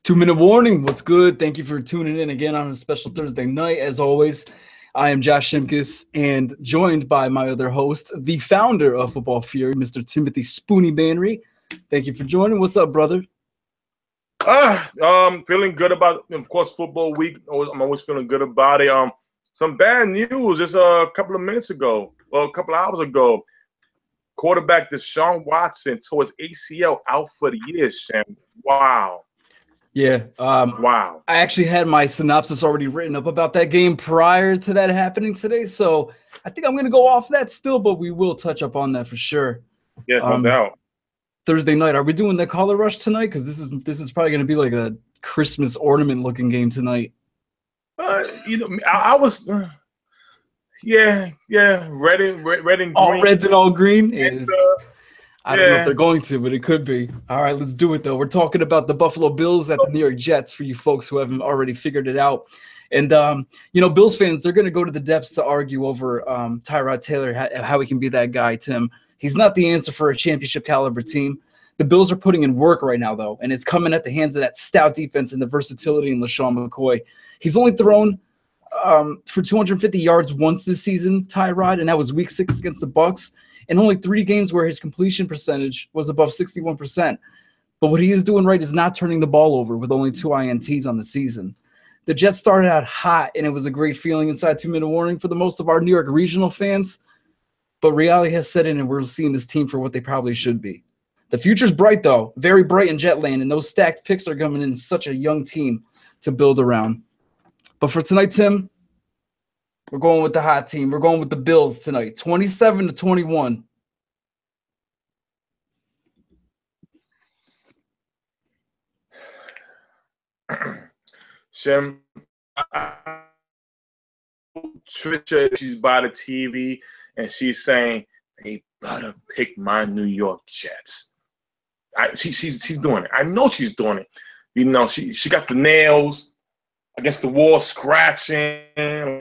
2-minute warning. What's good? Thank you for tuning in again on a special Thursday night. As always, I am Josh Shimkus and joined by my other host, the founder of Football Fury, Mr. Timothy Spoonie Banry. Thank you for joining. What's up, brother? Feeling good about, of course, football week. I'm always feeling good about it. Some bad news just a couple of minutes ago, well, a couple of hours ago. Quarterback Deshaun Watson tore his ACL out for the year, Shim. Wow. Yeah. Wow. I actually had my synopsis already written up about that game prior to that happening today, so I think I'm going to go off that still, but we will touch up on that for sure. Yes, no doubt. Thursday night, are we doing the color rush tonight? Because this is probably going to be like a Christmas ornament looking game tonight. I was, red and green. All reds and all green. And, I don't know if they're going to, but it could be. All right, let's do it, though. We're talking about the Buffalo Bills at the New York Jets for you folks who haven't already figured it out. And, Bills fans, they're going to go to the depths to argue over Tyrod Taylor, how he can be that guy, Tim. He's not the answer for a championship caliber team. The Bills are putting in work right now, though, and it's coming at the hands of that stout defense and the versatility in LaShawn McCoy. He's only thrown for 250 yards once this season, Tyrod, and that was week 6 against the Bucs. And only 3 games where his completion percentage was above 61%. But what he is doing right is not turning the ball over with only 2 INTs on the season. The Jets started out hot, and it was a great feeling inside 2-minute warning for the most of our New York regional fans. But reality has set in, and we're seeing this team for what they probably should be. The future's bright, though, very bright in Jetland, and those stacked picks are coming in such a young team to build around. But for tonight, Tim, we're going with the hot team. We're going with the Bills tonight, 27-21. Shim, Trisha, she's by the TV, and she's saying, "They better pick my New York Jets." She's doing it. I know she's doing it. You know, she got the nails against the wall, scratching.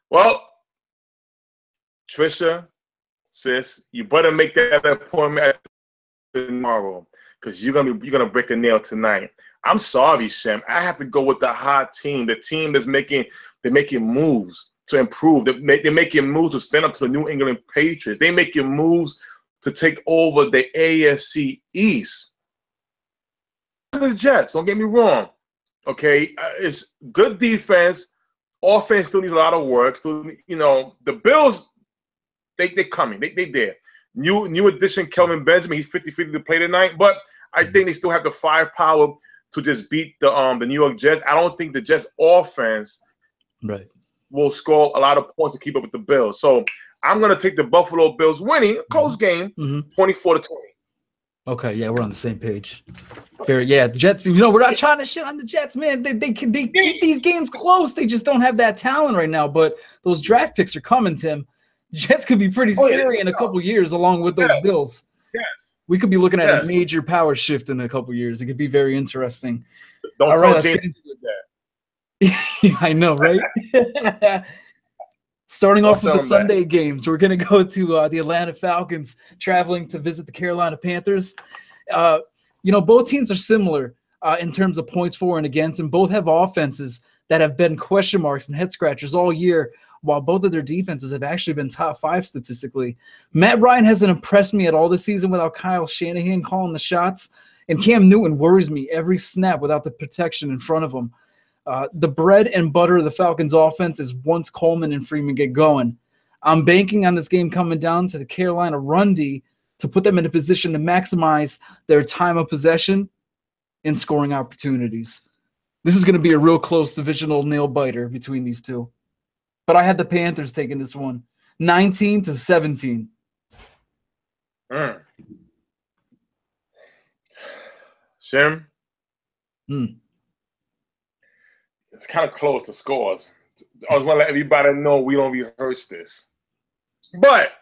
Well, Trisha, sis, you better make that appointment tomorrow because you're gonna break a nail tonight. I'm sorry, Shim. I have to go with the hot team, the team they're making moves to improve. They're making moves to stand up to the New England Patriots. They're making moves to take over the AFC East. The Jets, don't get me wrong. Okay, it's good defense. Offense still needs a lot of work. So, the Bills, they're coming. They there. New addition, Kelvin Benjamin. He's 50-50 to play tonight. But I think they still have the firepower to just beat the New York Jets. I don't think the Jets offense will score a lot of points to keep up with the Bills. So I'm going to take the Buffalo Bills winning a close game, 24-20. Okay, yeah, we're on the same page. Fair, yeah. The Jets, we're not trying to shit on the Jets, man. They keep these games close. They just don't have that talent right now. But those draft picks are coming, Tim. The Jets could be pretty scary in a couple years along with those Bills. Yeah. We could be looking at a major power shift in a couple years. It could be very interesting. Don't tell James get into that. I know, right? Starting off with the Sunday games, we're going to go to the Atlanta Falcons traveling to visit the Carolina Panthers. Both teams are similar in terms of points for and against, and both have offenses that have been question marks and head scratchers all year, while both of their defenses have actually been top 5 statistically. Matt Ryan hasn't impressed me at all this season without Kyle Shanahan calling the shots, and Cam Newton worries me every snap without the protection in front of him. The bread and butter of the Falcons' offense is once Coleman and Freeman get going. I'm banking on this game coming down to the Carolina run D to put them in a position to maximize their time of possession and scoring opportunities. This is going to be a real close divisional nail-biter between these two. But I had the Panthers taking this one, 19-17. Shim? It's kind of close to scores. I just want to let everybody know we don't rehearse this. But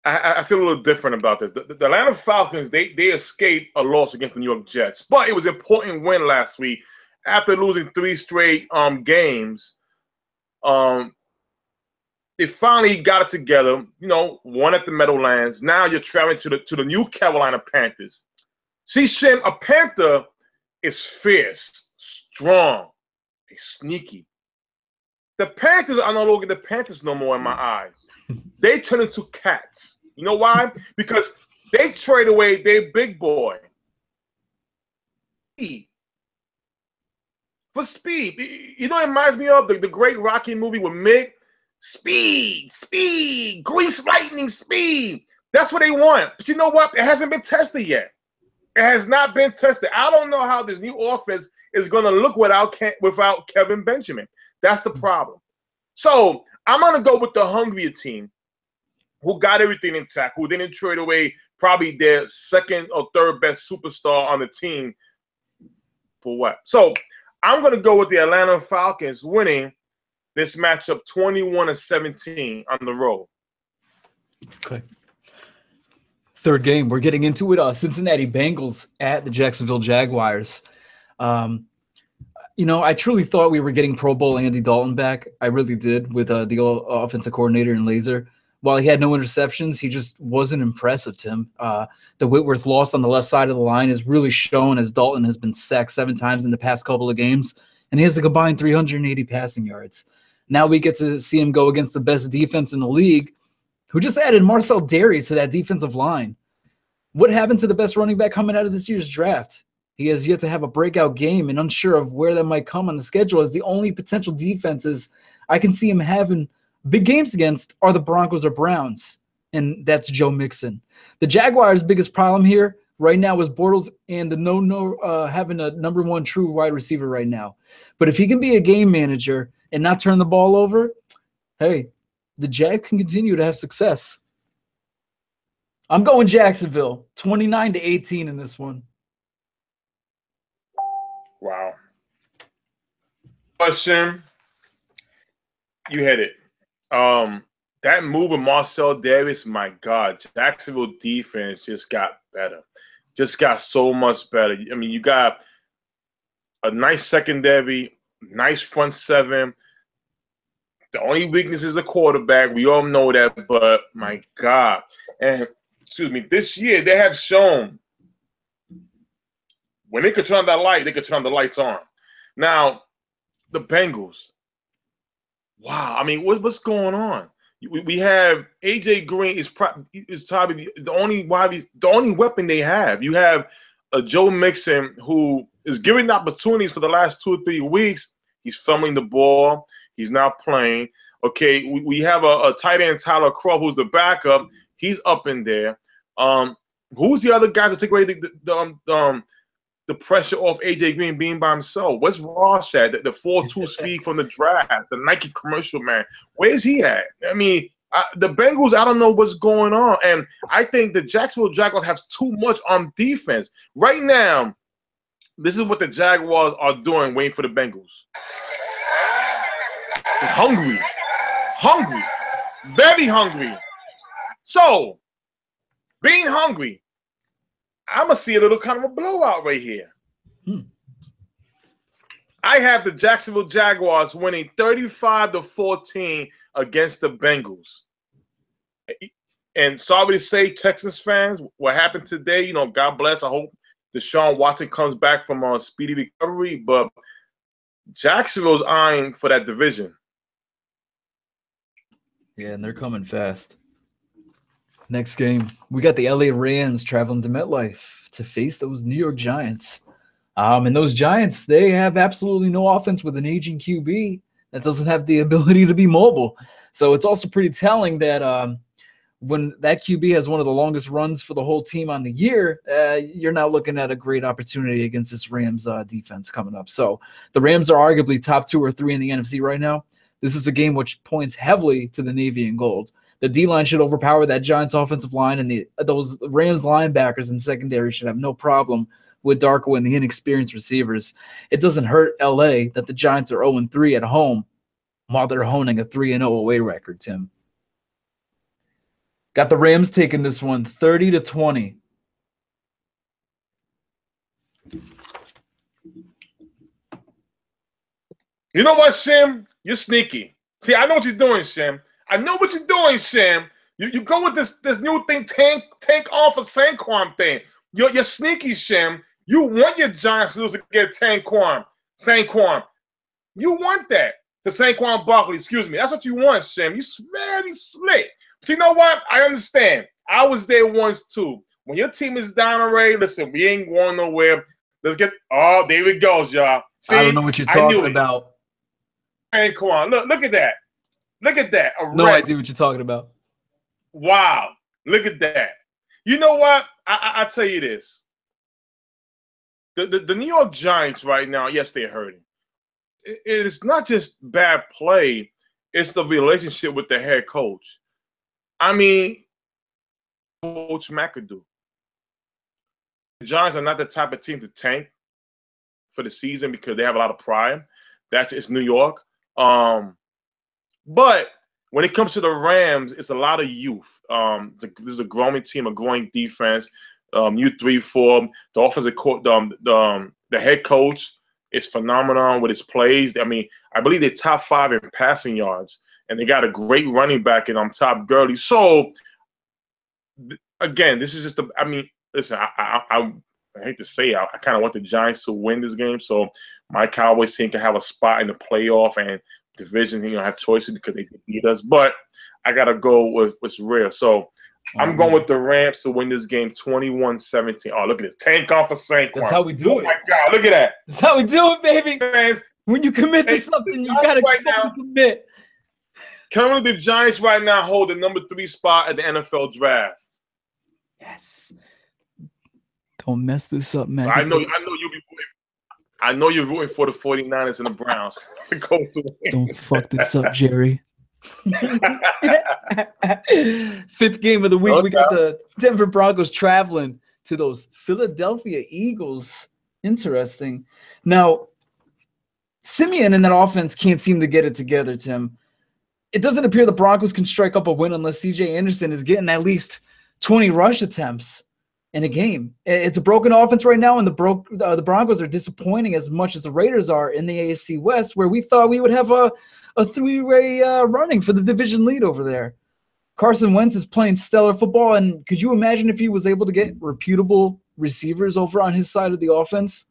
I feel a little different about this. The Atlanta Falcons, they escaped a loss against the New York Jets. But it was an important win last week. After losing 3 straight games, they finally got it together, won at the Meadowlands. Now you're traveling to the new Carolina Panthers. See, Shim, a Panther is fierce, strong, and sneaky. The Panthers are no longer the Panthers no more in my eyes. They turn into cats. You know why? Because they trade away their big boy for speed. You know, it reminds me of the great Rocky movie with Mick. Speed, speed, grease lightning, speed. That's what they want. But you know what? It hasn't been tested yet. It has not been tested. I don't know how this new offense is going to look without Kevin Benjamin. That's the problem. So I'm going to go with the hungrier team who got everything intact, who didn't trade away probably their second or third best superstar on the team for what? So I'm going to go with the Atlanta Falcons winning this matchup 21-17 on the road. Okay. Third game, we're getting into it. Cincinnati Bengals at the Jacksonville Jaguars. You know, I truly thought we were getting Pro Bowl Andy Dalton back. I really did with the offensive coordinator and Laser. While he had no interceptions, he just wasn't impressive, Tim. The Whitworth loss on the left side of the line is really shown as Dalton has been sacked 7 times in the past couple of games, and he has a combined 380 passing yards. Now we get to see him go against the best defense in the league, who just added Marcel Darius to that defensive line. What happened to the best running back coming out of this year's draft? He has yet to have a breakout game and unsure of where that might come on the schedule, as the only potential defenses I can see him having big games against are the Broncos or Browns, and that's Joe Mixon. The Jaguars' biggest problem here right now is Bortles and the having a number 1 true wide receiver right now. But if he can be a game manager and not turn the ball over, hey, the Jags can continue to have success. I'm going Jacksonville, 29-18 in this one. Wow. Shim, you hit it. That move of Marcel Davis, my God, Jacksonville defense just got better. Just got so much better. I mean, you got a nice secondary, nice front seven. The only weakness is the quarterback. We all know that, but my God. And, excuse me, this year they have shown when they could turn that light, they could turn the lights on. Now, the Bengals. Wow. I mean, what's going on? We have AJ Green is probably the only weapon they have. You have a Joe Mixon who is giving opportunities for the last 2 or 3 weeks. He's fumbling the ball. He's not playing. Okay, we have a tight end, Tyler Croft, who's the backup. He's up in there. Who's the other guy to take away the pressure off AJ Green being by himself? What's Ross at? The 4.2 speed from the draft, the Nike commercial man. Where's he at? I mean, the Bengals, I don't know what's going on. And I think the Jacksonville Jaguars have too much on defense. Right now, this is what the Jaguars are doing, waiting for the Bengals. They're hungry. Hungry. Very hungry. So, being hungry, I'm going to see a little kind of a blowout right here. I have the Jacksonville Jaguars winning 35-14 against the Bengals. And sorry to say, Texans fans, what happened today, you know, God bless. I hope Deshaun Watson comes back from a speedy recovery. But Jacksonville's eyeing for that division. Yeah, and they're coming fast. Next game, we got the LA Rams traveling to MetLife to face those New York Giants. And those Giants, they have absolutely no offense with an aging QB that doesn't have the ability to be mobile. So it's also pretty telling that when that QB has one of the longest runs for the whole team on the year, you're not looking at a great opportunity against this Rams defense coming up. So the Rams are arguably top 2 or 3 in the NFC right now. This is a game which points heavily to the Navy and Gold. The D-line should overpower that Giants offensive line, and those Rams linebackers and secondary should have no problem with Darko and the inexperienced receivers. It doesn't hurt LA that the Giants are 0-3 at home while they're honing a 3-0 away record, Tim. Got the Rams taking this one 30-20. You know what, Shim? You're sneaky. See, I know what you're doing, Shim. I know what you're doing, Shim. You go with this new thing, tank on for Saquon thing. You're sneaky, Shim. You want your Giants to lose to get Saquon. You want that. To Saquon Barkley, excuse me. That's what you want, Shim. You very slick. But you know what? I understand. I was there once too. When your team is down already, listen, we ain't going nowhere. Let's get – oh, there it goes, y'all. See, I don't know what you're talking about. Saquon, look at that. Look at that. No idea what you're talking about. Wow. Look at that. You know what? I tell you this. The New York Giants right now, yes, they're hurting. It is not just bad play. It's the relationship with the head coach. I mean, Coach McAdoo. The Giants are not the type of team to tank for the season because they have a lot of pride. That's just New York. But when it comes to the Rams, it's a lot of youth. This is a growing team, a growing defense. U3-4, the offensive court, the head coach is phenomenal with his plays. I mean, I believe they're top 5 in passing yards, and they got a great running back in Todd Gurley. So, again, this is just I mean, listen, I hate to say it, I kind of want the Giants to win this game, so my Cowboys team can have a spot in the playoff and division. Have choices because they beat us, but I gotta go with what's real. So. I'm going with the Rams to win this game 21-17. Oh, look at this. Tank off for Saquon. That's how we do it. Oh, my God. Look at that. That's how we do it, baby. When you commit to something, you got to commit. Currently, the Giants right now hold the number 3 spot at the NFL draft. Yes. Don't mess this up, man. I know you're rooting for the 49ers and the Browns to go to win. Don't fuck this up, Jerry. 5th game of the week, we got the Denver Broncos traveling to those Philadelphia Eagles. Interesting. Now, Simeon and that offense can't seem to get it together, Tim. It doesn't appear the Broncos can strike up a win unless C.J. Anderson is getting at least 20 rush attempts in a game. It's a broken offense right now, and the Broncos are disappointing as much as the Raiders are in the AFC West, where we thought we would have a 3-way running for the division lead over there. Carson Wentz is playing stellar football, and could you imagine if he was able to get reputable receivers over on his side of the offense?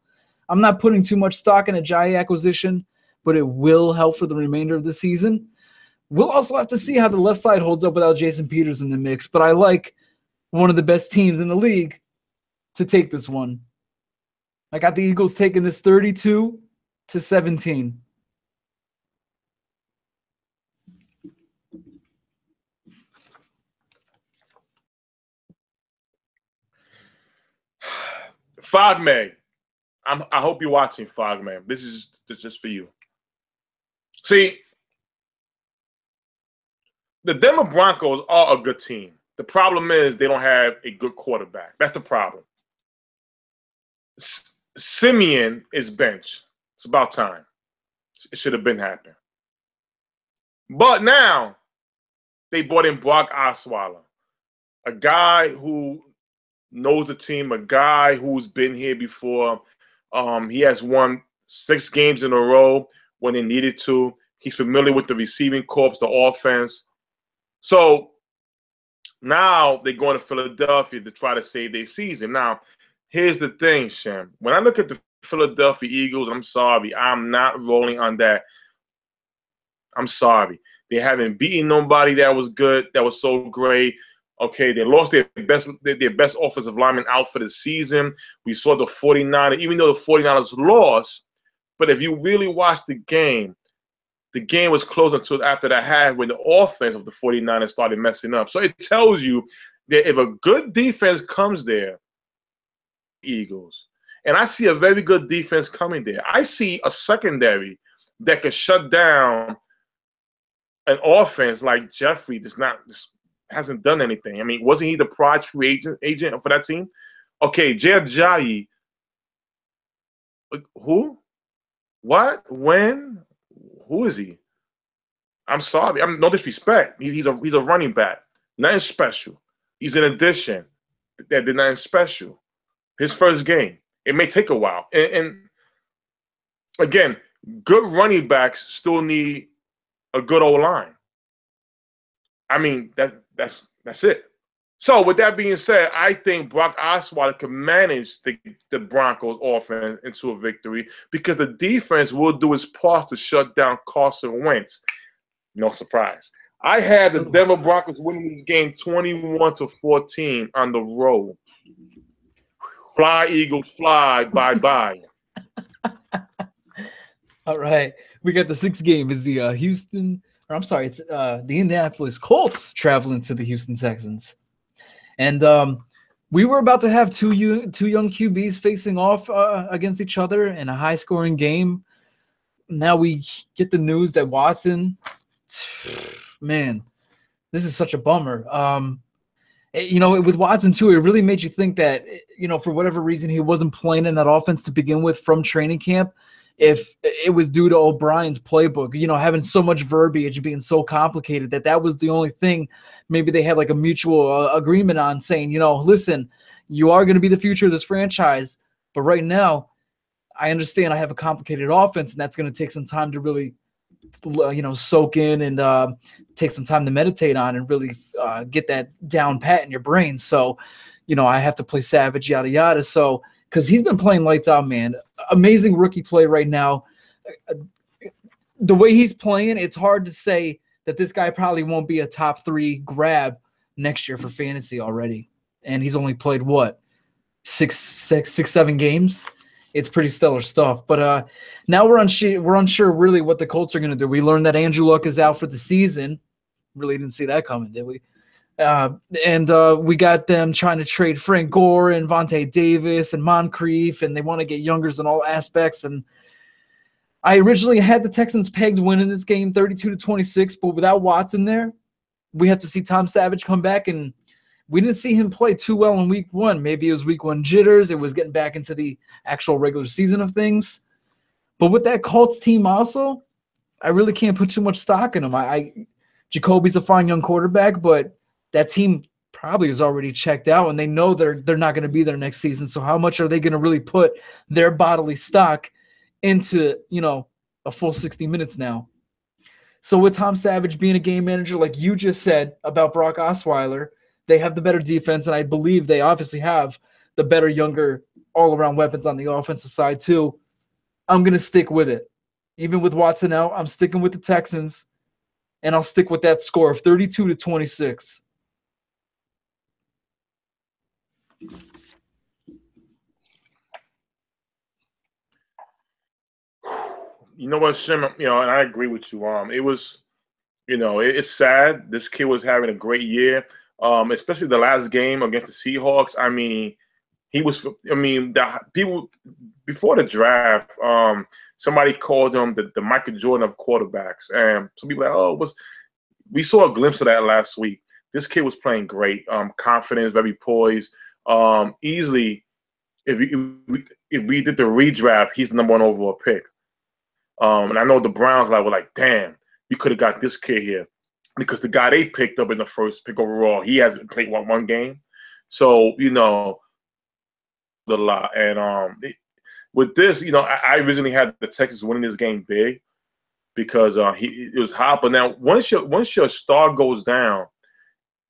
I'm not putting too much stock in a Jai acquisition, but it will help for the remainder of the season. We'll also have to see how the left side holds up without Jason Peters in the mix, but I like one of the best teams in the league to take this one. I got the Eagles taking this 32-17. Fogman, I hope you're watching, Fogman. This is just for you. See, the Denver Broncos are a good team. The problem is they don't have a good quarterback. That's the problem. Simeon is benched. It's about time. It should have been happening. But now they brought in Brock Osweiler, a guy who knows the team, a guy who's been here before. He has won 6 games in a row when they needed to. He's familiar with the receiving corps, the offense. So now they're going to Philadelphia to try to save their season. Now, here's the thing, Shim. When I look at the Philadelphia Eagles, I'm sorry. I'm not rolling on that. I'm sorry. They haven't beaten nobody that was good, that was so great. Okay, they lost their best offensive lineman out for the season. We saw the 49ers, even though the 49ers lost, but if you really watch the game was close until after that half when the offense of the 49ers started messing up. So it tells you that if a good defense comes there, Eagles, and I see a very good defense coming there. I see a secondary that can shut down an offense like Jeffrey hasn't done anything. I mean, wasn't he the prize free agent for that team? Okay, Jai. Who? What? When? Who is he? I'm sorry. I'm no disrespect. He's a running back. Nothing special. He's an addition. That did nothing special. His first game. It may take a while. And again, good running backs still need a good old line. I mean, that's it. So with that being said, I think Brock Osweiler can manage the Broncos offense into a victory because the defense will do its part to shut down Carson Wentz. No surprise. I had the Denver Broncos winning this game 21-14 on the road. Fly, Eagles, fly, bye-bye. All right. We got the 6th game is the it's the Indianapolis Colts traveling to the Houston Texans. And we were about to have two young QBs facing off against each other in a high-scoring game. Now we get the news that Watson, man, this is such a bummer. With Watson too, it really made you think that, for whatever reason, he wasn't playing in that offense to begin with from training camp. If it was due to O'Brien's playbook, having so much verbiage, being so complicated, that was the only thing maybe they had like a mutual agreement on, saying, listen, you are going to be the future of this franchise, but right now I understand I have a complicated offense, and that's going to take some time to really, soak in and take some time to meditate on and really get that down pat in your brain. So, I have to play savage, yada, yada. So, because he's been playing lights out, man. Amazing rookie play right now. The way he's playing, it's hard to say that this guy probably won't be a top 3 grab next year for fantasy already. And he's only played, what, 7 games? It's pretty stellar stuff. But now we're unsure really what the Colts are going to do. We learned that Andrew Luck is out for the season. Really didn't see that coming, did we? And we got them trying to trade Frank Gore and Vontae Davis and Moncrief, and they want to get youngers in all aspects. And I originally had the Texans pegged winning this game 32-26, but without Watson there, we have to see Tom Savage come back, and we didn't see him play too well in week 1. Maybe it was week 1 jitters. It was getting back into the actual regular season of things. But with that Colts team also, I really can't put too much stock in him. Jacoby's a fine young quarterback, but that team probably is already checked out, and they know they're not going to be there next season. So how much are they going to really put their bodily stock into, a full 60 minutes now? So with Tom Savage being a game manager, like you just said about Brock Osweiler, they have the better defense, and I believe they obviously have the better, younger, all-around weapons on the offensive side too. I'm going to stick with it. Even with Watson out, I'm sticking with the Texans, and I'll stick with that score of 32-26. You know what, Shim? And I agree with you. It was, it's sad. This kid was having a great year, especially the last game against the Seahawks. I mean, the people before the draft, somebody called him the Michael Jordan of quarterbacks, and some people were like, we saw a glimpse of that last week. This kid was playing great, confidence, very poised. Easily, if we did the redraft, he's the #1 overall pick. And I know the Browns were like, damn, we could have got this kid here, because the guy they picked up in the first pick overall, he hasn't played one game. So, a lot. And with this, I originally had the Texans winning this game big because it was hot. But now once your star goes down,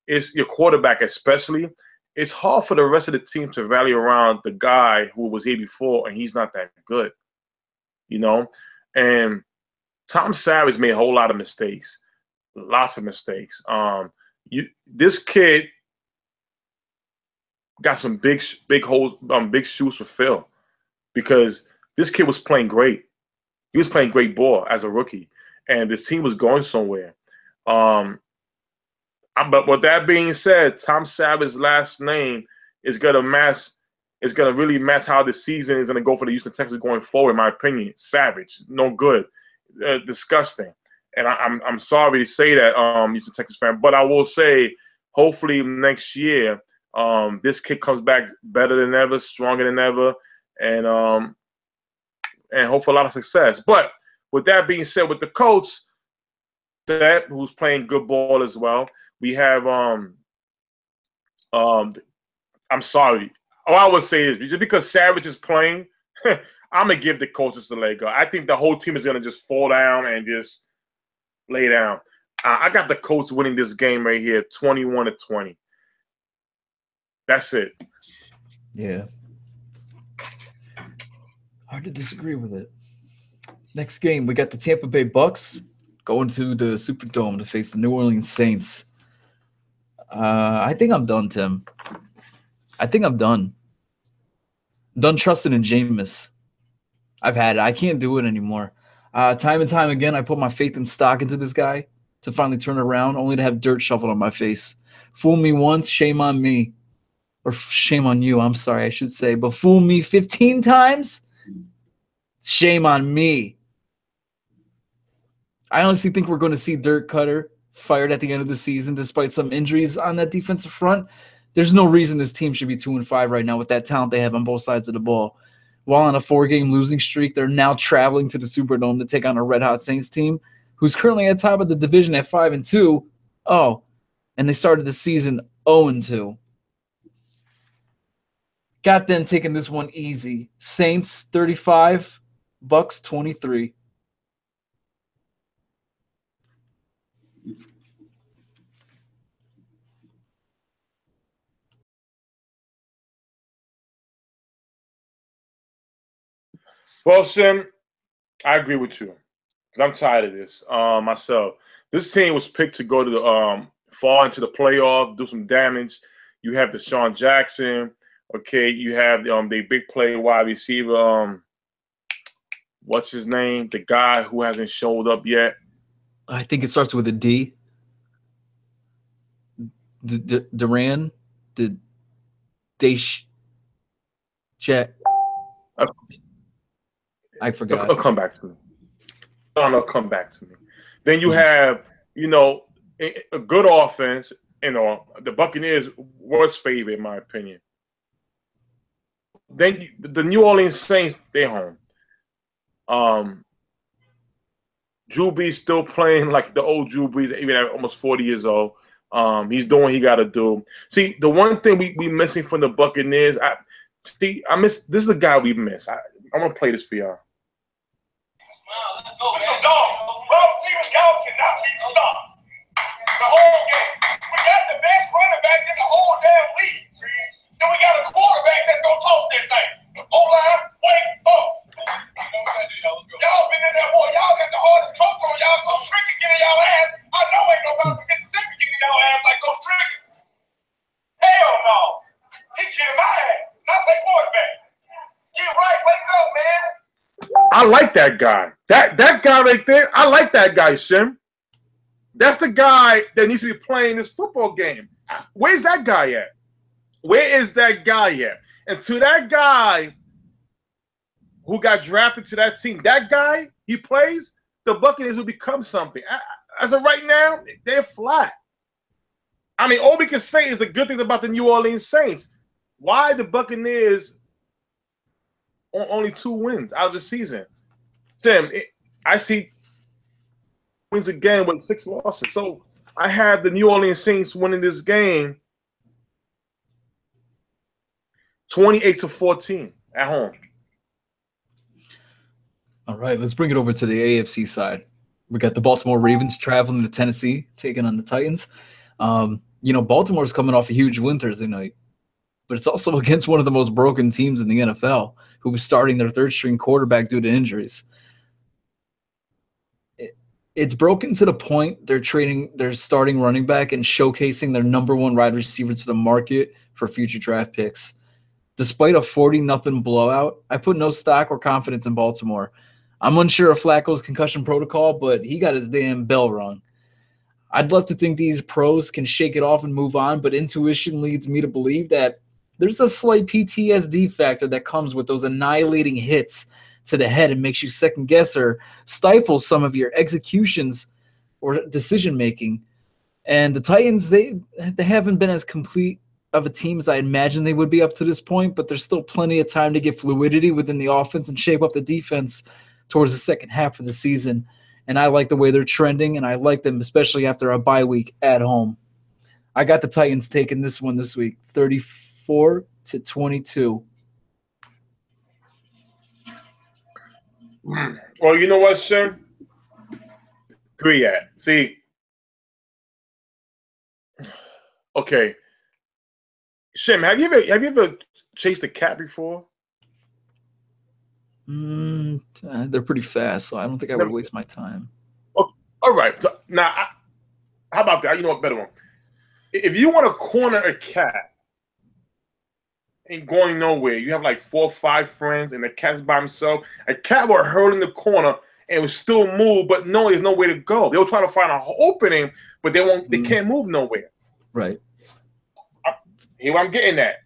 it's your quarterback especially. It's hard for the rest of the team to rally around the guy who was here before, and he's not that good, And Tom Savage made a whole lot of mistakes, lots of mistakes. This kid got some big holes, big shoes to fill, because this kid was playing great. He was playing great ball as a rookie, and this team was going somewhere. But with that being said, Tom Savage's last name is gonna really match how the season is gonna go for the Houston Texans going forward. In my opinion, Savage, no good, disgusting. And I'm sorry to say that, Houston Texans fan, but I will say, hopefully next year, this kid comes back better than ever, stronger than ever, and hopefully a lot of success. But with that being said, with the Colts, who's playing good ball as well, we have I'm sorry. All I would say is, just because Savage is playing, I'm gonna give the Colts just a leg up. I think the whole team is gonna just fall down and just lay down. I got the Colts winning this game right here, 21-20. That's it. Yeah. Hard to disagree with it. Next game, we got the Tampa Bay Bucks going to the Superdome to face the New Orleans Saints. I think I'm done, Tim. I think I'm done. Done trusting in Jameis. I've had it. I can't do it anymore. Time and time again, I put my faith and stock into this guy to finally turn around, only to have dirt shoveled on my face. Fool me once, shame on me. Or shame on you, I'm sorry, I should say. But fool me 15 times, shame on me. I honestly think we're going to see Dirk Cutter fired at the end of the season despite some injuries on that defensive front. There's no reason this team should be 2-5 right now with that talent they have on both sides of the ball. While on a 4-game losing streak, they're now traveling to the Superdome to take on a red-hot Saints team who's currently at top of the division at 5-2. Oh, and they started the season 0-2. Got them taking this one easy. Saints 35, Bucks 23. Well, Shim, I agree with you because I'm tired of this myself. This team was picked to go to the fall into the playoff, do some damage. You have Deshaun Jackson. Okay, you have the big play wide receiver. What's his name? The guy who hasn't showed up yet. I think it starts with a D. Duran. Jet. I forgot. It'll come back to me. It'll come back to me. Then you have, a good offense. The Buccaneers' worst favorite, in my opinion. Then the New Orleans Saints, they're home. Drew Brees still playing like the old Drew Brees, even at almost 40 years old. He's doing what he got to do. See, the one thing we missing from the Buccaneers, this is the guy we miss. I'm going to play this for y'all. Listen, dog, wide receivers, y'all cannot be stopped. The whole game. We got the best running back in the whole damn league. And we got a quarterback that's going to toss that thing. O-line, wait, up. Y'all been in there, boy. Y'all got the hardest coach on y'all. Coach Tricky getting y'all ass. I know ain't nobody from Mississippi getting y'all ass like Coach Tricky. Hell no. He getting my ass, not play quarterback. Get right, wake up, man. I like that guy. That guy right there, I like that guy, Shim. That's the guy that needs to be playing this football game. Where's that guy at? Where is that guy at? And to that guy who got drafted to that team, that guy, he plays, the Buccaneers will become something. As of right now, they're flat. I mean, all we can say is the good things about the New Orleans Saints. Why the Buccaneers only 2 wins out of the season? Tim, I see wins again with 6 losses. So I have the New Orleans Saints winning this game 28-14 at home. All right, let's bring it over to the AFC side. We got the Baltimore Ravens traveling to Tennessee, taking on the Titans. Baltimore's coming off a huge win Thursday night, but it's also against one of the most broken teams in the NFL, who was starting their third-string quarterback due to injuries. It's broken to the point they're trading their starting running back and showcasing their number 1 wide receiver to the market for future draft picks. Despite a 40-0 blowout, I put no stock or confidence in Baltimore. I'm unsure of Flacco's concussion protocol, but he got his damn bell rung. I'd love to think these pros can shake it off and move on, but intuition leads me to believe that there's a slight PTSD factor that comes with those annihilating hits to the head and makes you second guess or stifle some of your executions or decision making. And the Titans, they haven't been as complete of a team as I imagined they would be up to this point, but there's still plenty of time to get fluidity within the offense and shape up the defense towards the second half of the season. And I like the way they're trending, and I like them especially after a bye week at home. I got the Titans taking this one this week, 34-22. Well, you know what, sir? Agree at. See, okay. Shim, have you ever chased a cat before? They're pretty fast, so I don't think I would Never. waste my time. Oh, all right. So, now, how about that? You know what? Better one. If you want to corner a cat ain't going nowhere, you have like 4 or 5 friends, and the cat's by himself. A cat will hurl in the corner and will still move, but no, there's nowhere to go. They'll try to find an opening, but they won't. They can't move nowhere. Right. Here I'm getting at.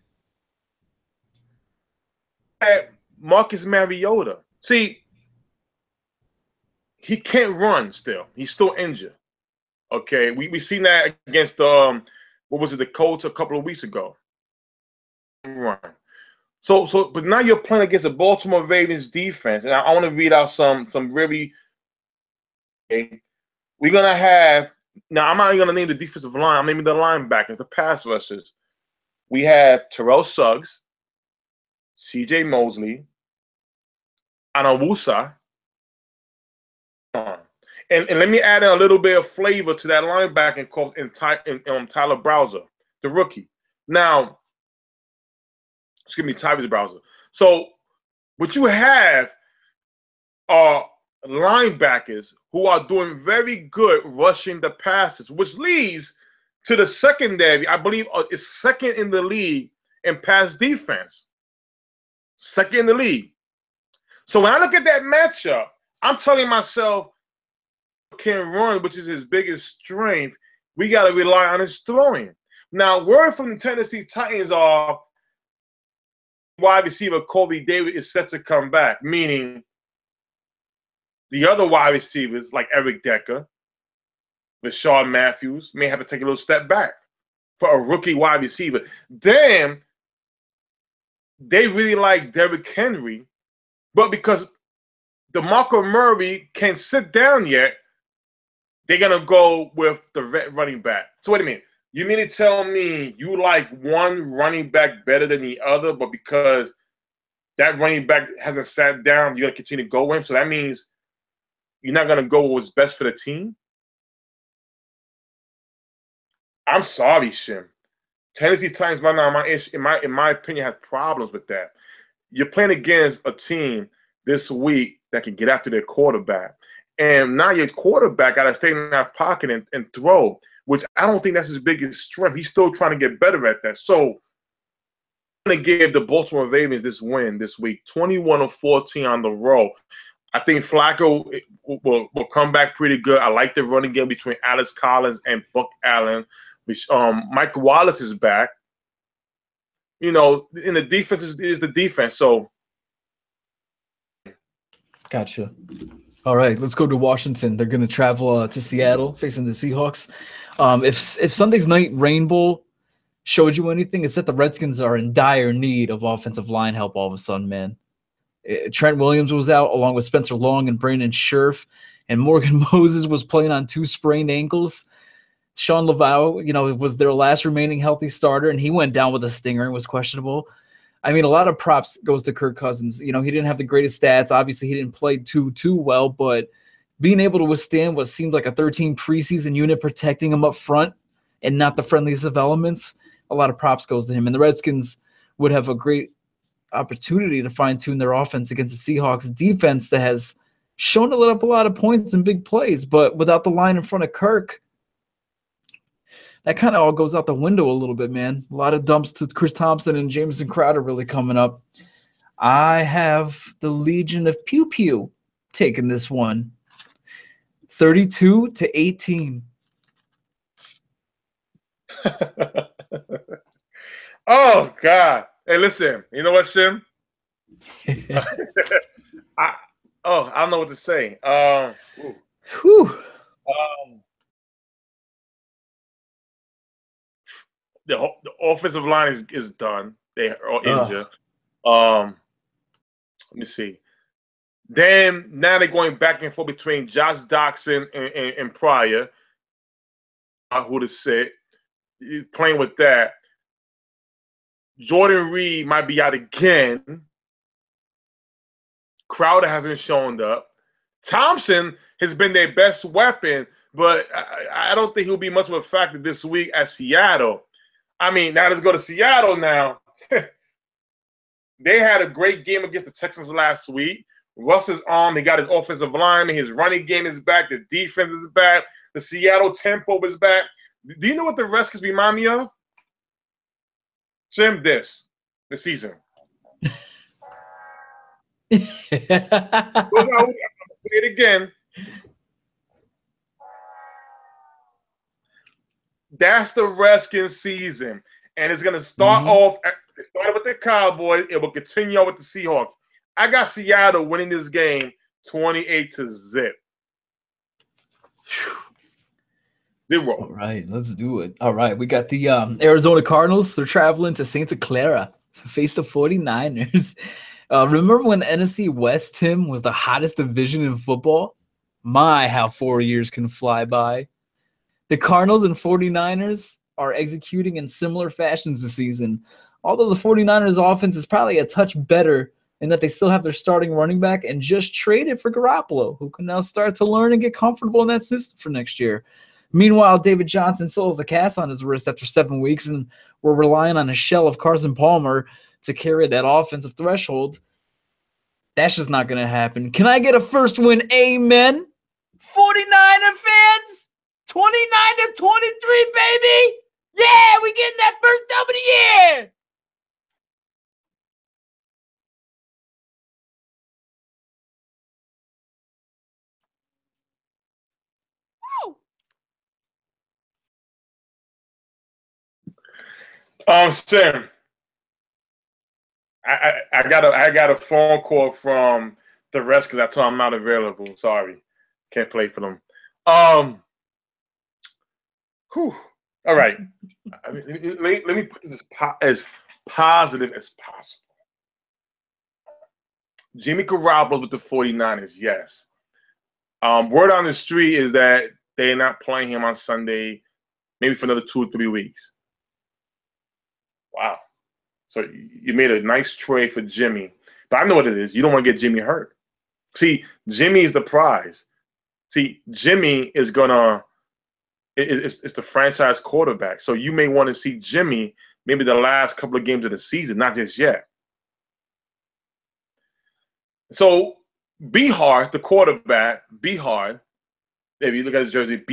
Marcus Mariota. See, he can't run still. He's still injured. Okay, we seen that against what was it, the Colts a couple of weeks ago. Run. But now you're playing against the Baltimore Ravens defense, and I want to read out some really. Okay, we're gonna have now. I'm not even gonna name the defensive line. I'm naming the linebackers, the pass rushers. We have Terrell Suggs, C.J. Mosley, Anawusa. And let me add in a little bit of flavor to that linebacking coach in Tyler Browser, the rookie. Now, excuse me, Tyrese Browser. So what you have are linebackers who are doing very good rushing the passes, which leads to the secondary. I believe is second in the league in pass defense. Second in the league. So when I look at that matchup, I'm telling myself, can run, which is his biggest strength. We got to rely on his throwing. Now, word from the Tennessee Titans are wide receiver Corey Davis is set to come back, meaning the other wide receivers like Eric Decker, Rashard Matthews may have to take a little step back for a rookie wide receiver. Then they really like Derrick Henry, but because DeMarco Murray can't sit down yet, they're going to go with the running back. So wait a minute. You mean to tell me you like one running back better than the other, but because that running back hasn't sat down, you're going to continue to go with him? So that means you're not going to go with what's best for the team? I'm sorry, Shim. Tennessee Titans right now, in my opinion, have problems with that. You're playing against a team this week that can get after their quarterback. And now your quarterback got to stay in that pocket and throw, which I don't think that's his biggest strength. He's still trying to get better at that. So I'm going to give the Baltimore Ravens this win this week, 21-14 on the road. I think Flacco will come back pretty good. I like the running game between Alex Collins and Buck Allen. Mike Wallace is back. You know, in the defense is the defense. So, gotcha. All right, let's go to Washington. They're going to travel to Seattle, facing the Seahawks. If Sunday's night rainbow showed you anything, it's that the Redskins are in dire need of offensive line help all of a sudden, man. Trent Williams was out along with Spencer Long and Brandon Scherf, and Morgan Moses was playing on 2 sprained ankles. Sean Laval, was their last remaining healthy starter, and he went down with a stinger and was questionable. I mean, a lot of props goes to Kirk Cousins. He didn't have the greatest stats. Obviously, he didn't play too well, but being able to withstand what seemed like a 13 preseason unit protecting him up front and not the friendliest of elements, a lot of props goes to him. And the Redskins would have a great opportunity to fine-tune their offense against the Seahawks defense that has shown to let up a lot of points and big plays, but without the line in front of Kirk, that kind of all goes out the window a little bit, man. A lot of dumps to Chris Thompson and Jameson Crowder really coming up. I have the Legion of Pew Pew taking this one, 32-18. Oh, God. Hey, listen. You know what, Shim? I don't know what to say. The offensive line is done. They are injured. Let me see. Then now they're going back and forth between Josh Doxson and Pryor. Who to sit? Playing with that. Jordan Reed might be out again. Crowder hasn't shown up. Thompson has been their best weapon, but I don't think he'll be much of a factor this week at Seattle. I mean, now let's go to Seattle now. They had a great game against the Texans last week. Russ is on. He got his offensive lineman. His running game is back. The defense is back. The Seattle tempo is back. Do you know what the Redskins remind me of? Shim, the season. Say it again. That's the Redskins season. And it's going to start off. It started with the Cowboys. It will continue on with the Seahawks. I got Seattle winning this game 28-0. 0. All right, let's do it. All right, we got the Arizona Cardinals. They're traveling to Santa Clara to face the 49ers. Remember when the NFC West, Tim, was the hottest division in football? My, how 4 years can fly by. The Cardinals and 49ers are executing in similar fashions this season. Although the 49ers offense is probably a touch better in that they still have their starting running back and just traded for Garoppolo, who can now start to learn and get comfortable in that system for next year. Meanwhile, David Johnson still has a cast on his wrist after 7 weeks, and we're relying on a shell of Carson Palmer to carry that offensive threshold. That's just not going to happen. Can I get a first win? Amen. 49er fans, 29-23, baby. Yeah, we getting that first dub of the year. Sam, I got a phone call from the rest because I told them I'm not available. Sorry, can't play for them. All right. Let me put this as positive as possible. Jimmy Garoppolo with the 49ers, yes. Word on the street is that they're not playing him on Sunday, maybe for another 2 or 3 weeks. Wow. So you made a nice trade for Jimmy. But I know what it is. You don't want to get Jimmy hurt. See, Jimmy is the prize. See, Jimmy is going to – it's the franchise quarterback. So you may want to see Jimmy maybe the last couple of games of the season, not just yet. So Behard, the quarterback, Behard, if you look at his jersey,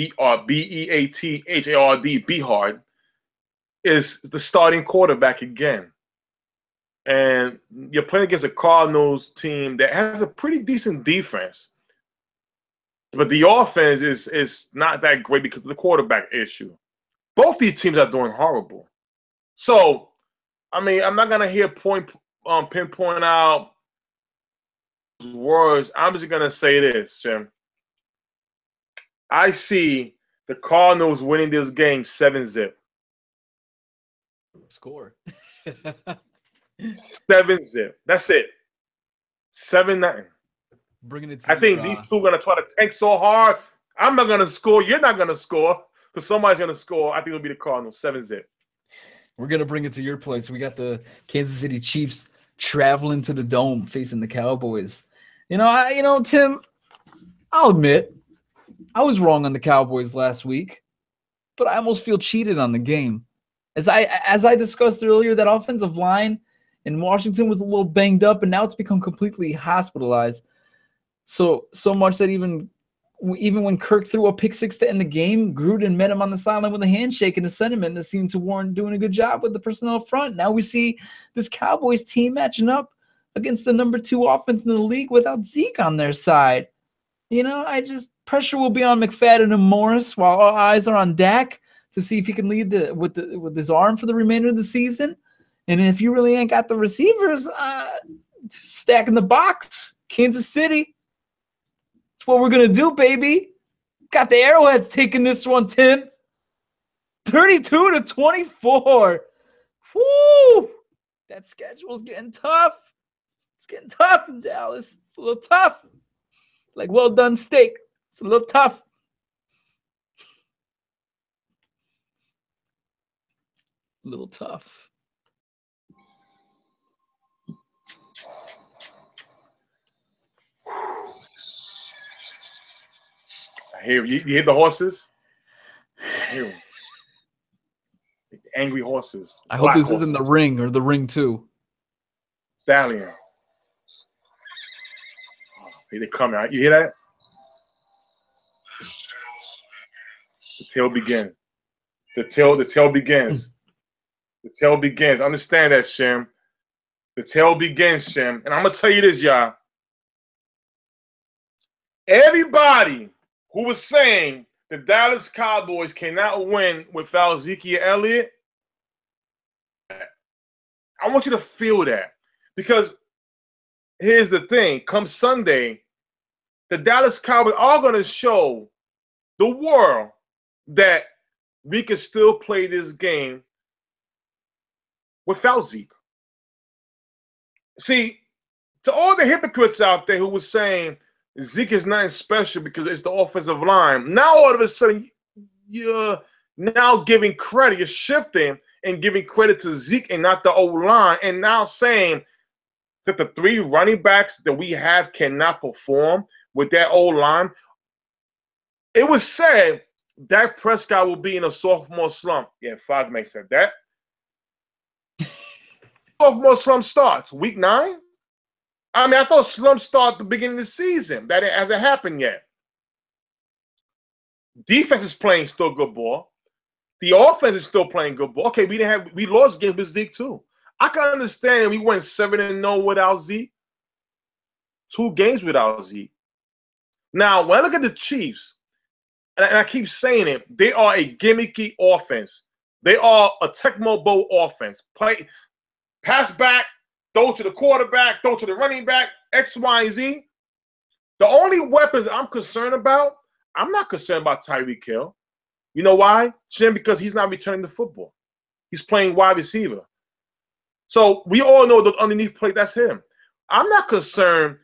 B-E-A-T-H-A-R-D, Behard, is the starting quarterback again. And you're playing against a Cardinals team that has a pretty decent defense. But the offense is not that great because of the quarterback issue. Both these teams are doing horrible. So, I mean, I'm not going to hear pinpoint out words. I'm just going to say this, Jim. I see the Cardinals winning this game 7-0. Score. 7-0. That's it. 7-0. Bringing it to I think these two are going to try to tank so hard. I'm not going to score. You're not going to score. So somebody's going to score. I think it'll be the Cardinals. 7-0. We're going to bring it to your place. We got the Kansas City Chiefs traveling to the Dome facing the Cowboys. Tim, I'll admit, I was wrong on the Cowboys last week, but I almost feel cheated on the game. As I discussed earlier, that offensive line in Washington was a little banged up, and now it's become completely hospitalized. So much that even when Kirk threw a pick six to end the game, Gruden met him on the sideline with a handshake and a sentiment that seemed to warrant doing a good job with the personnel front. Now we see this Cowboys team matching up against the number 2 offense in the league without Zeke on their side. Pressure will be on McFadden and Morris while all eyes are on Dak to see if he can lead with his arm for the remainder of the season. And if you really ain't got the receivers, stacking the box, Kansas City. That's what we're going to do, baby. Got the Arrowheads taking this one, Tim. 32-24. Woo! That schedule's getting tough. It's getting tough in Dallas. It's a little tough. Like well-done steak. It's a little tough. A little tough. I hear you hear the horses? I hear them. angry horses. I hope this isn't the Ring or the Ring 2. Stallion. Oh, they coming. You hear that? The tail begins. The tail begins. The tail begins. Understand that, Shim. The tail begins, Shim. And I'm going to tell you this, y'all. Everybody who was saying the Dallas Cowboys cannot win without Ezekiel Elliott, I want you to feel that. Because here's the thing. Come Sunday, the Dallas Cowboys are going to show the world that we can still play this game without Zeke. See, to all the hypocrites out there who were saying Zeke is nothing special because it's the offensive line, now all of a sudden you're now giving credit, you're shifting and giving credit to Zeke and not the O-line, and now saying that the 3 running backs that we have cannot perform with that O-line. It was said Dak Prescott will be in a sophomore slump. Yeah, Fogman said that. Sophomore slump starts week 9. I mean, I thought slump start at the beginning of the season. That hasn't happened yet. Defense is playing still good ball. The offense is still playing good ball. Okay, we lost games with Zeke too. I can understand we went 7-0 without Zeke. 2 games without Zeke. Now, when I look at the Chiefs, and I keep saying it, they are a gimmicky offense. They are a Tecmo Bowl offense. Pass back, throw to the quarterback, throw to the running back, X, Y, and Z. The only weapons I'm concerned about, I'm not concerned about Tyreek Hill. You know why? Shim, because he's not returning the football. He's playing wide receiver. So we all know that underneath play, that's him. I'm not concerned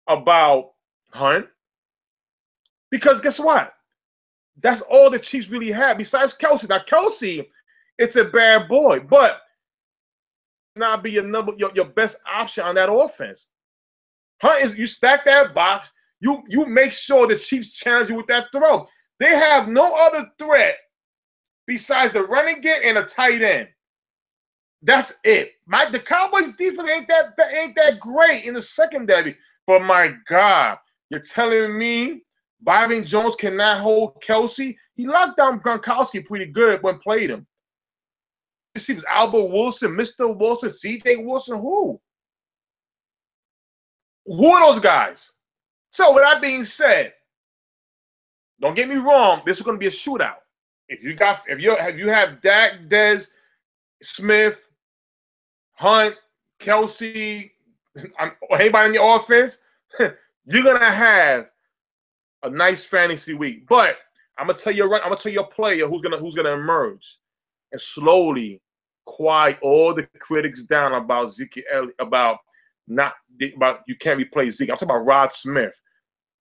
about Hunt because guess what? That's all the Chiefs really have besides Kelsey. Now, Kelsey, it's a bad boy, but not be your best option on that offense. Hunt is, you stack that box, you make sure the Chiefs challenge you with that throw. They have no other threat besides the running game and a tight end. That's it. The Cowboys defense ain't that great in the secondary. But my God, you're telling me Byron Jones cannot hold Kelsey? He locked down Gronkowski pretty good when played him. Receivers Albert Wilson, Mr. Wilson, CJ Wilson, who? Who are those guys? So with that being said, don't get me wrong, this is going to be a shootout. If you have Dak, Dez, Smith, Hunt, Kelsey, or anybody in your offense, you're gonna have a nice fantasy week. But I'm gonna tell you a player who's gonna emerge and slowly quiet all the critics down about Zeke, about you can't replace Zeke. I'm talking about Rod Smith,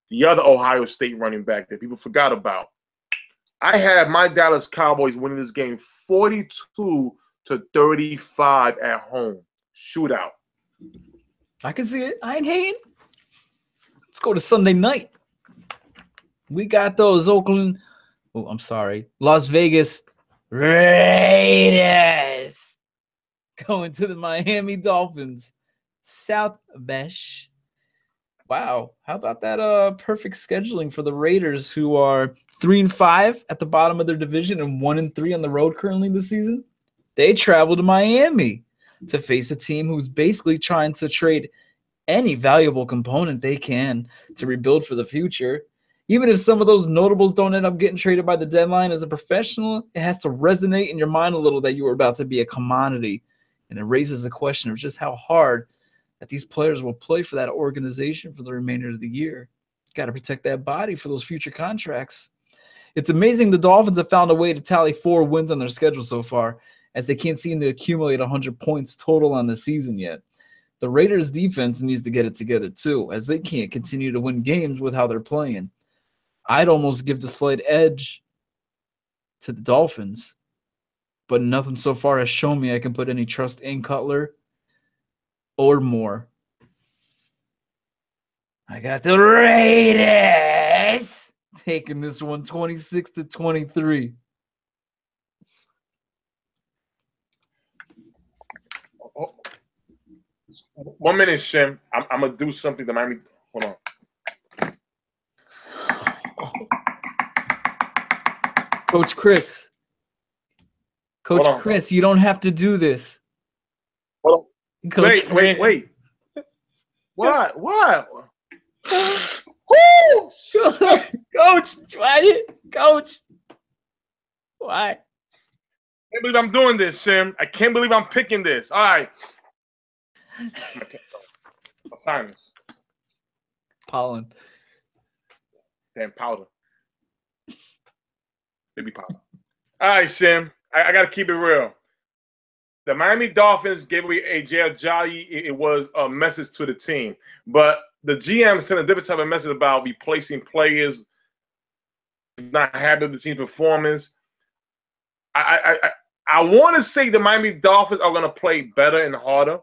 the other Ohio State running back that people forgot about. I have my Dallas Cowboys winning this game 42-35 at home. Shootout. I can see it. I ain't hating. Let's go to Sunday night. We got those Las Vegas Raiders going to the Miami Dolphins. South Beach. Wow. How about that perfect scheduling for the Raiders, who are 3-5 at the bottom of their division and 1-3 on the road currently this season? They travel to Miami to face a team who's basically trying to trade any valuable component they can to rebuild for the future. Even if some of those notables don't end up getting traded by the deadline, as a professional, it has to resonate in your mind a little that you are about to be a commodity. And it raises the question of just how hard that these players will play for that organization for the remainder of the year. Got to protect that body for those future contracts. It's amazing the Dolphins have found a way to tally 4 wins on their schedule so far, as they can't seem to accumulate 100 points total on the season yet. The Raiders' defense needs to get it together too, as they can't continue to win games with how they're playing. I'd almost give the slight edge to the Dolphins, but nothing so far has shown me I can put any trust in Cutler or more. I got the Raiders taking this one 26-23. 1 minute, Shim. I'm gonna do something that Miami. Hold on. Coach Chris. Coach Chris, you don't have to do this. Hold on. Coach Wait. What? Woo! Coach, why? Coach, why? I can't believe I'm doing this, Shim. I can't believe I'm picking this. All right. Silence. Pollen. Damn powder. Baby powder. All right, Shim. I got to keep it real. The Miami Dolphins gave away A.J. Ajayi. It was a message to the team. But the GM sent a different type of message about replacing players, not happy with the team's performance. I want to say the Miami Dolphins are going to play better and harder.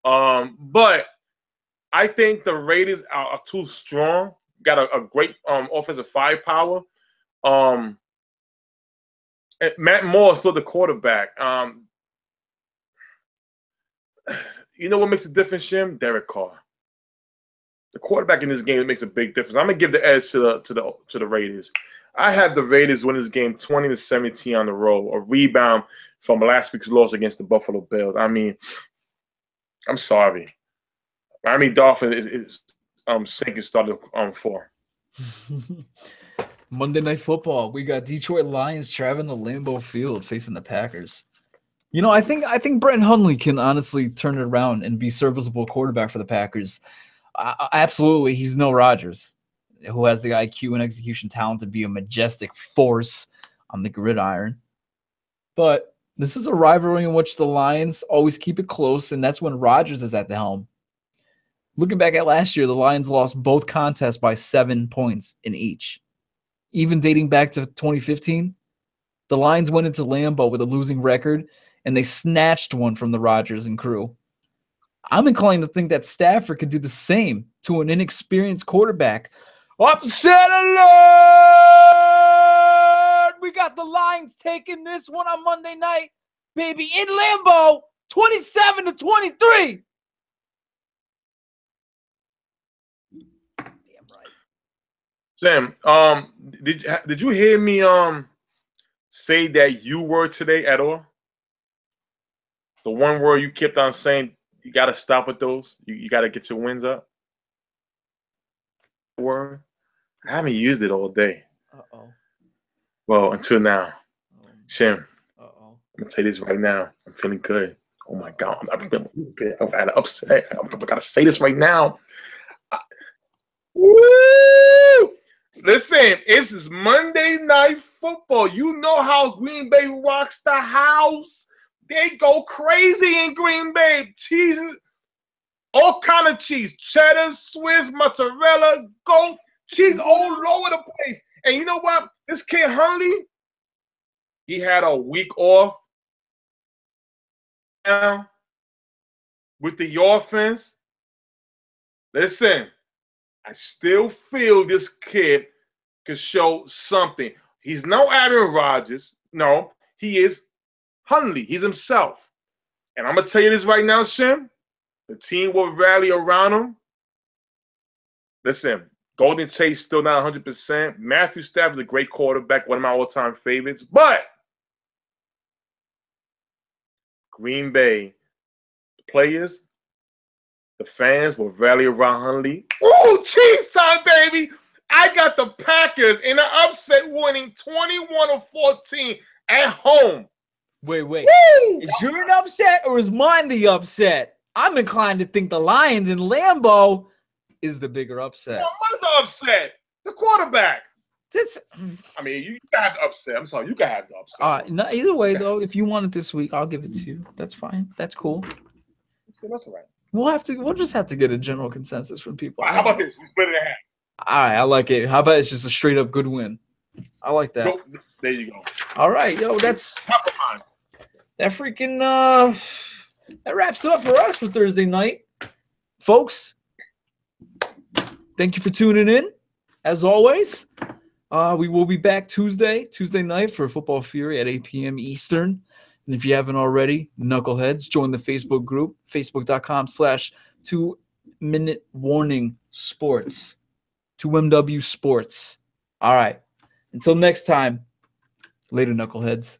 But I think the Raiders are too strong. Got a great offensive firepower. And Matt Moore is still the quarterback. You know what makes a difference, Shim? Derek Carr. The quarterback in this game makes a big difference. I'm gonna give the edge to the Raiders. I have the Raiders win this game 20-17 on the road, a rebound from last week's loss against the Buffalo Bills. I mean, I'm sorry. Miami Dolphins is sinking started 4. Monday Night Football. We got Detroit Lions traveling to Lambeau Field facing the Packers. You know, I think Brett Hundley can honestly turn it around and be serviceable quarterback for the Packers. Absolutely, he's no Rodgers, who has the IQ and execution talent to be a majestic force on the gridiron. But this is a rivalry in which the Lions always keep it close, and that's when Rodgers is at the helm. Looking back at last year, the Lions lost both contests by 7 points in each. Even dating back to 2015, the Lions went into Lambeau with a losing record, and they snatched one from the Rodgers and crew. I'm inclined to think that Stafford could do the same to an inexperienced quarterback. Upset alert! We got the Lions taking this one on Monday night, baby, in Lambeau, 27-23. Damn right. Sam, did you hear me say that you were today at all? The one word you kept on saying, you got to stop with those. You got to get your wins up. Word. I haven't used it all day. Uh-oh. Well, until now. Shim, Uh-oh. I'm going to say this right now. I'm feeling good. Oh, my God. I'm good. I'm at an upset. I got to say this right now. Woo! Listen, this is Monday Night Football. You know how Green Bay rocks the house. They go crazy in Green Bay. Cheese, all kind of cheese. Cheddar, Swiss, mozzarella, goat, cheese all over the place. And you know what? This kid Hundley, he had a week off now with the offense. Listen, I still feel this kid could show something. He's no Aaron Rodgers. No, he is Hundley. He's himself. And I'm going to tell you this right now, Shim. The team will rally around him. Listen, Golden Tate still not 100%. Matthew Stafford is a great quarterback, one of my all-time favorites. But Green Bay, the players, the fans will rally around Hundley. Oh, cheese time, baby! I got the Packers in an upset winning 21-14 at home. Wait. Woo! Is your an upset or is mine the upset? I'm inclined to think the Lions in Lambeau is the bigger upset. Mine's the upset. The quarterback. I mean, you can have the upset. I'm sorry, you can have the upset. No, either way, though, if you want it this week, I'll give it to you. That's fine. That's cool. That's all right. We'll just have to get a general consensus from people. How about this? We split it in half. All right, I like it. How about it's just a straight up good win? I like that. There you go. All right, yo, that's top of mind. That freaking that wraps it up for us for Thursday night, folks. Thank you for tuning in. As always, we will be back Tuesday night for Football Fury at 8 p.m. Eastern. And if you haven't already, knuckleheads, join the Facebook group, facebook.com/2Minute Warning Sports. 2MW Sports. All right. Until next time, later, knuckleheads.